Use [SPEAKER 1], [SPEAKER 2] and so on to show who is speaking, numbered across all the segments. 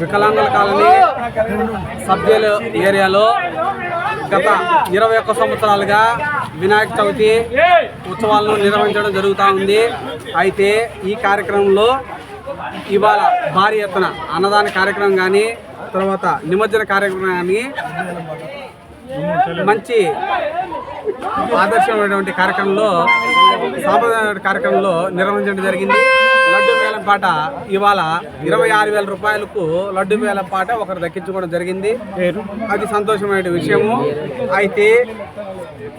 [SPEAKER 1] వికలాంగుల colony sub jail ఏరియాలో గత 21 సంవత్సరాలుగా వినాయక చవితి ఉత్సవాలను నిర్వహించడం జరుగుతూ ఉంది. అయితే ఈ కార్యక్రమంలో ఇవాళ భారీ ఎత్తున అన్నదాన కార్యక్రమం కానీ, తర్వాత నిమజ్జన కార్యక్రమం కానీ, మంచి ఆదర్శమైనటువంటి కార్యక్రమంలో సాంప్రదాయ కార్యక్రమంలో నిర్వహించడం జరిగింది. లడ్డు వేలం పాట ఇవాళ 26,000 రూపాయలకు లడ్డు వేలం పాట ఒకరు దక్కించుకోవడం జరిగింది. అది సంతోషమైన విషయము. అయితే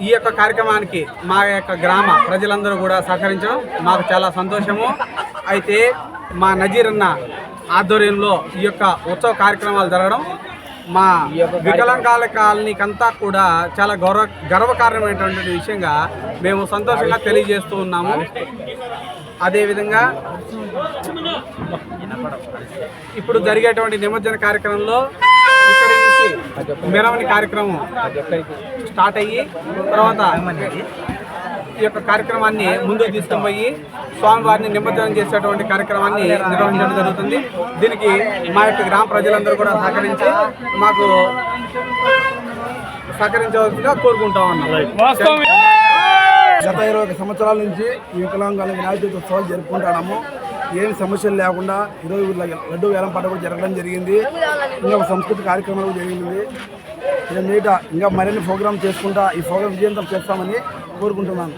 [SPEAKER 1] ఈ యొక్క కార్యక్రమానికి మా యొక్క గ్రామ ప్రజలందరూ కూడా సహకరించడం మాకు చాలా సంతోషము. అయితే మా నజీరన్న ఆధ్వర్యంలో ఈ యొక్క ఉత్సవ కార్యక్రమాలు జరగడం మా వికలాంగాల కాలనీకంతా కూడా చాలా గర్వకారణమైనటువంటి విషయంగా మేము సంతోషంగా తెలియజేస్తూ ఉన్నాము. అదేవిధంగా ఇప్పుడు జరిగేటువంటి నిమజ్జన కార్యక్రమంలో ఇక్కడి నుంచి మెరవని కార్యక్రమం స్టార్ట్ అయ్యి తర్వాత ఈ యొక్క కార్యక్రమాన్ని ముందుకు తీసుకొని పోయి స్వామివారిని నిమజ్జనం చేసేటువంటి కార్యక్రమాన్ని నిర్వహించడం జరుగుతుంది. దీనికి మా యొక్క గ్రామ ప్రజలందరూ కూడా మాకు సహకరించవలసిందిగా కోరుకుంటా ఉన్నాం.
[SPEAKER 2] గత 21 సంవత్సరాల నుంచి ఈ వికలాంగుల వినాయక చవితి ఉత్సవాలు జరుపుకుంటున్నాము. ఏం సమస్యలు లేకుండా ఈరోజు లడ్డు వేలం పాట కూడా జరగడం జరిగింది. ఇంకా సంస్కృతి కార్యక్రమాలు కూడా జరిగింది. మీట ఇంకా మరిన్ని ప్రోగ్రాం చేసుకుంటా ఈ ప్రోగ్రాం విజయవంతం చేస్తామని కోరుకుంటున్నాను.